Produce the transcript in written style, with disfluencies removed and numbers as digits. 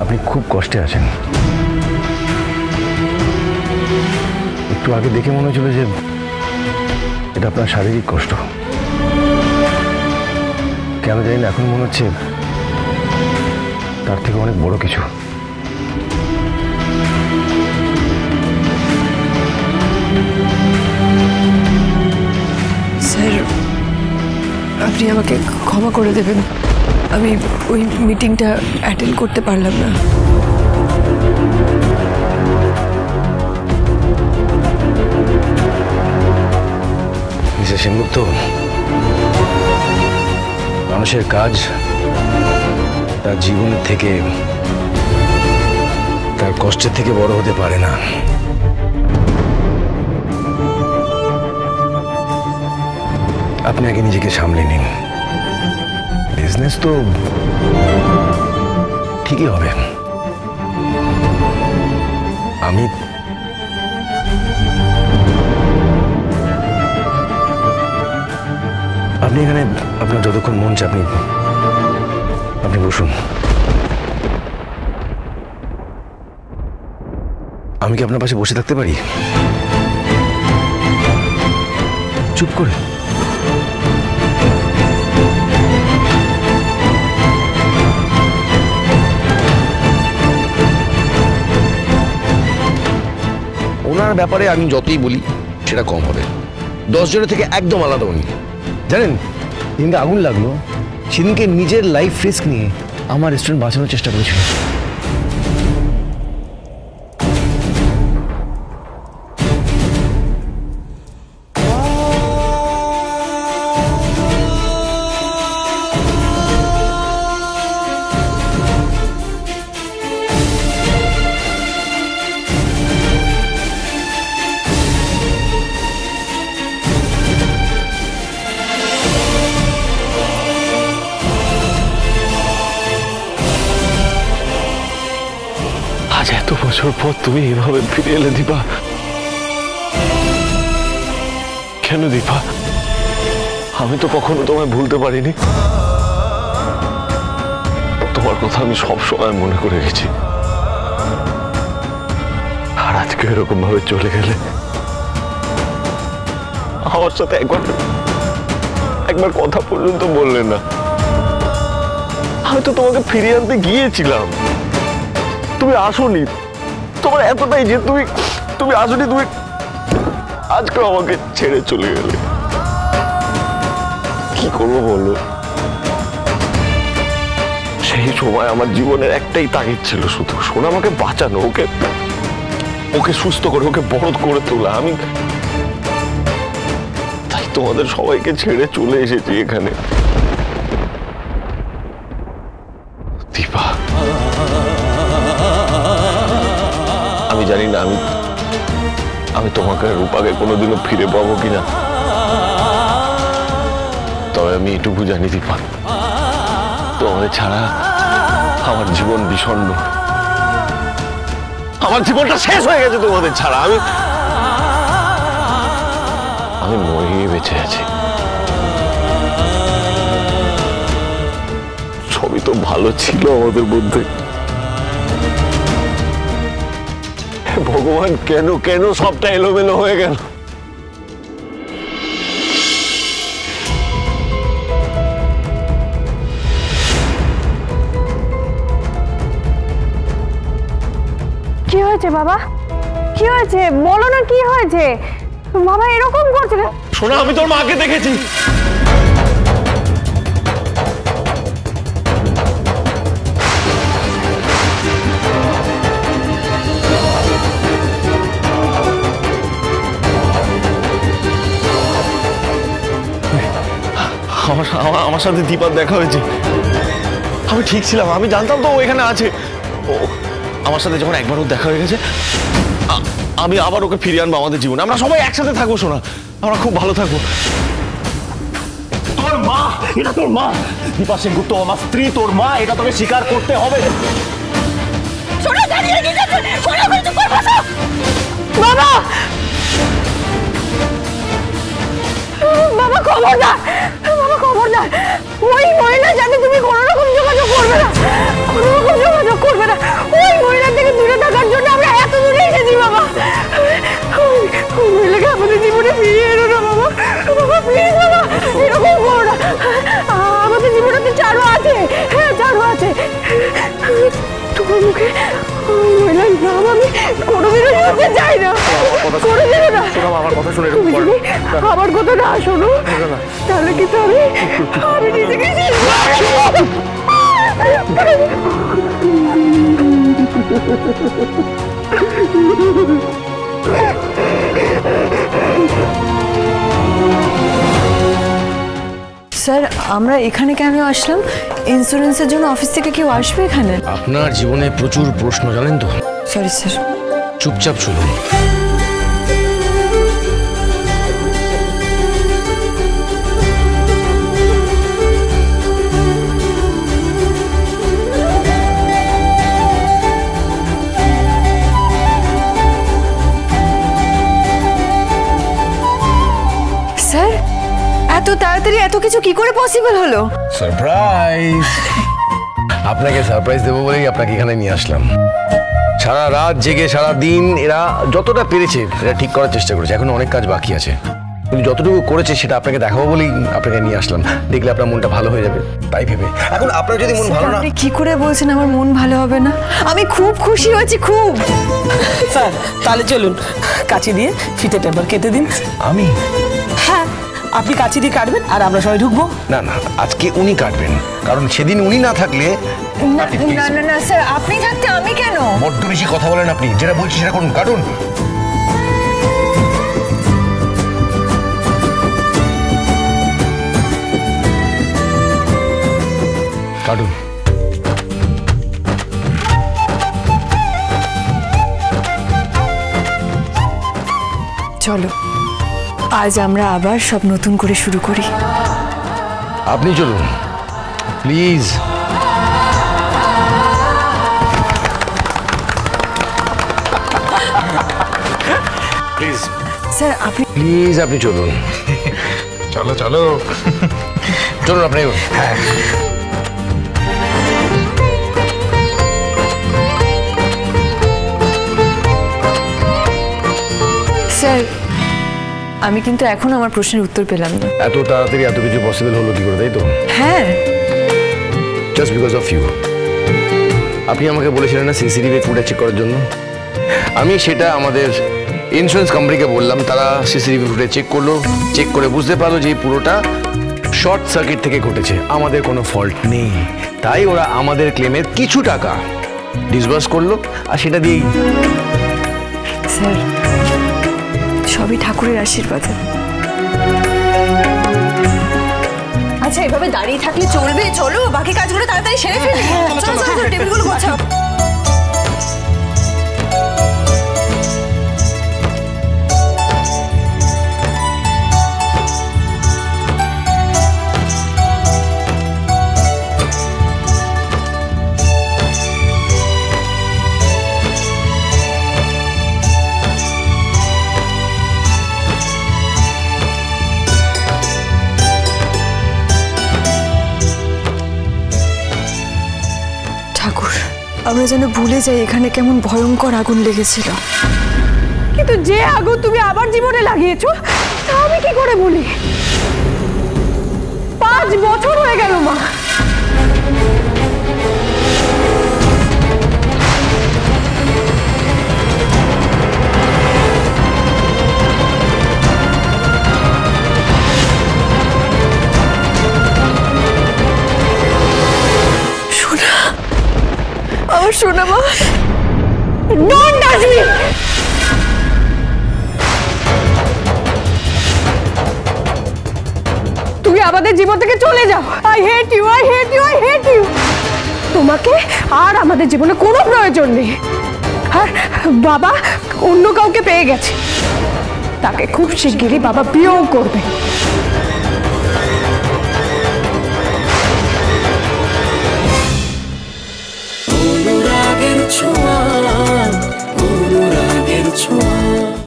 আপনি খুব কষ্টে আছেন। একটু আগে দেখে মনে হচ্ছিল যে এটা আপনার শারীরিক কষ্ট। কেন জানি না এখন মনে হচ্ছে তার থেকে অনেক বড় কিছু। স্যার, আপনি আমাকে ক্ষমা করে দেবেন, আমি ওই মিটিংটা অ্যাটেন্ড করতে পারলাম না। মিসেস সেনগুপ্ত, মানুষের কাজ তার জীবনের থেকে, তার কষ্টের থেকে বড় হতে পারে না। আপনি আগে নিজেকে সামলে নিন। বিজনেস তো ঠিকই হবে। আপনি এখানে আপনার যতক্ষণ মন চায় আপনি বসুন। আমি কি আপনার পাশে বসে থাকতে পারি চুপ করে? ওনার ব্যাপারে আমি যতই বলি সেটা কম হবে। 10 জনের থেকে একদম আলাদা উনি। জানেন, যেদিনকে আগুন লাগলো সেদিনকে নিজের লাইফ রিস্ক নিয়ে আমার রেস্টুরেন্ট বাঁচানোর চেষ্টা করেছিল। আজ এত বছর পর তুমি এভাবে ফিরে এলে দীপা। কেন দীপা? আমি তো কখনো তোমায় ভুলতে পারিনি। তোমার কথা আমি সব সময় মনে করে গেছি। আর আজকে এরকম ভাবে চলে গেলে, আমার সাথে একবার কথা পর্যন্ত বললে না। আমি তো তোমাকে ফিরিয়ে আনতে গিয়েছিলাম, তুমি আসোনি। তোমার এতটাই যে তুমি আসোনি, তুমি আজকে আমাকে ছেড়ে চলে গেলে। কি করবো বলো? সেই সময় আমার জীবনের একটাই তাগিদ ছিল শুধু, সোনামাকে বাঁচানো, ওকে সুস্থ করে, ওকে বড় করে তোলা। আমি তাই তোমাদের সবাইকে ছেড়ে চলে এসেছি এখানে। দীপা, আমি জানি না আমি তোমাকে রূপাকে কোনোদিনও ফিরে পাবো কিনা, তবে আমি এটুকু জানি দীপা, তোমাদের ছাড়া আমার জীবন বিষণ্ণ। আমার জীবনটা শেষ হয়ে গেছে তোমাদের ছাড়া। আমি মরেই বেঁচে আছি। সবই তো ভালো ছিল আমাদের মধ্যে। ভগবান, কেন কেন সবটা এলোমেলো হয়ে গেল? কি হয়েছে বাবা? কি হয়েছে বলো না, কি হয়েছে? বাবা এরকম করছে না। শোনা, আমি তোর মাকে দেখেছি। আমার সাথে দীপার দেখা হয়েছে। আমি ঠিক ছিলাম, আমি জানতাম তো ও এখানে আছে। ও আমার সাথে যখন একবার ওর দেখা হয়ে গেছে, আমি আবার ওকে ফিরিয়ে আনবো আমাদের জীবনে। আমরা সবাই একসাথে থাকবো সোনা, আমরা খুব ভালো থাকবো। তোর মা, এটা তোর মা। দীপা সেনগুপ্ত আমার স্ত্রী, তোর মা, এটা তোকে স্বীকার করতে হবে। বাবা, বাবা খবরদার, বাবা খবরদার। ওই মহিলার সাথে তুমি কোনো রকম যোগাযোগ করবে না, কোনো রকম যোগাযোগ করবে না। আমার মুখে মহিলার নাম আমি কোনোদিনও শুনতে চাই না, কোনোদিনও না। আমার কথা শুনে তুমি যদি আমার কথা না শোনো তাহলে কিন্তু আমি নিজেকে স্যার আমরা এখানে কেন আসলাম? ইন্স্যুরেন্সের জন্য অফিস থেকে কেউ আসবে এখানে? আপনার জীবনে প্রচুর প্রশ্ন জানেন তো, সরি স্যার। চুপচাপ চলুন। স্যার এত তাড়াতাড়ি এত কিছু কি করে পসিবল হলো? সারপ্রাইজ! আপনাকে সারপ্রাইজ দেবো বলেই আপনাকে এখানে নিয়ে আসলাম। সারা রাত জেগে সারা দিন এরা যতটা পেরেছে এরা ঠিক করার চেষ্টা করেছে, এখন অনেক কাজ বাকি আছে, কিন্তু যতটুকু করেছে সেটা আপনাকে দেখাবো বলেই আপনাকে নিয়ে আসলাম। দেখলে আপনার মনটা ভালো হয়ে যাবে তাই ভেবে। এখন আপনার যদি মন ভালো না, আপনি কি করে বলছেন আমার মন ভালো হবে না? আমি খুব খুশি হয়েছি, খুব। স্যার তাহলে চলুন কাঁচি দিয়ে ফিতে এবার কেটে দিন। আমি? হ্যাঁ আপনি কাঁচি দিয়ে কাটবেন আর আমরা সবাই ঢুকবো। না না, আজকে উনি কাটবেন, কারণ সেদিন উনি না থাকলে। না না না স্যার, আপনি থাকতে আমি কেন? বড্ড বেশি কথা বলেন আপনি, যেটা বলছি সেটা করুন, কাটুন। কাটুন। চলো আজ আমরা আবার সব নতুন করে শুরু করি। আপনি চলুন প্লিজ। প্লিজ স্যার আপনি প্লিজ আপনি চলুন। চলো চলো চলুন আপনি। হ্যাঁ স্যার আমি কিন্তু এখন আমার প্রশ্নের উত্তর পেলাম না। এত তাড়াতাড়ি এত কিছু পসিবল হলো কি করে, তাই তো? হ্যাঁ জাস্ট বিকজ অফ ইউ। আপনি আমাকে বলেছিলেন না সিসিটিভি ফুটেজ চেক করার জন্য, আমি সেটা আমাদের ইন্স্যুরেন্স কোম্পানিকে বললাম, তারা সিসিটিভি ফুটেজ চেক করলো, চেক করে বুঝতে পারলো যে এই পুরোটা শর্ট সার্কিট থেকে ঘটেছে, আমাদের কোনো ফল্ট নেই। তাই ওরা আমাদের ক্লেমের কিছু টাকা ডিসবার্স করলো, আর সেটা দিয়েই। স্যার সবই ঠাকুরের আশীর্বাদে। আচ্ছা এভাবে দাঁড়িয়ে থাকলে চলবে? চলো বাকি কাজগুলো তাড়াতাড়ি সেরে ফেলি। চলো চলো টেবিলগুলো গোছাও। ঠাকুর আমরা যেন ভুলে যাই এখানে কেমন ভয়ঙ্কর আগুন লেগেছিল। কিন্তু যে আগুন তুমি আবার জীবনে লাগিয়েছো তা আমি কি করে বলি? 5 বছর হয়ে গেল মা। আমার সোনা মা। Don't touch me! তুমি আমাদের জীবন থেকে চলে যাও। I hate you, I hate you, I hate you! তোমাকে আর আমাদের জীবনে কোনো প্রয়োজন নেই। আর বাবা অন্য কাউকে পেয়ে গেছে, তাকে খুব শিগগিরই বাবা বিয়েও করবে।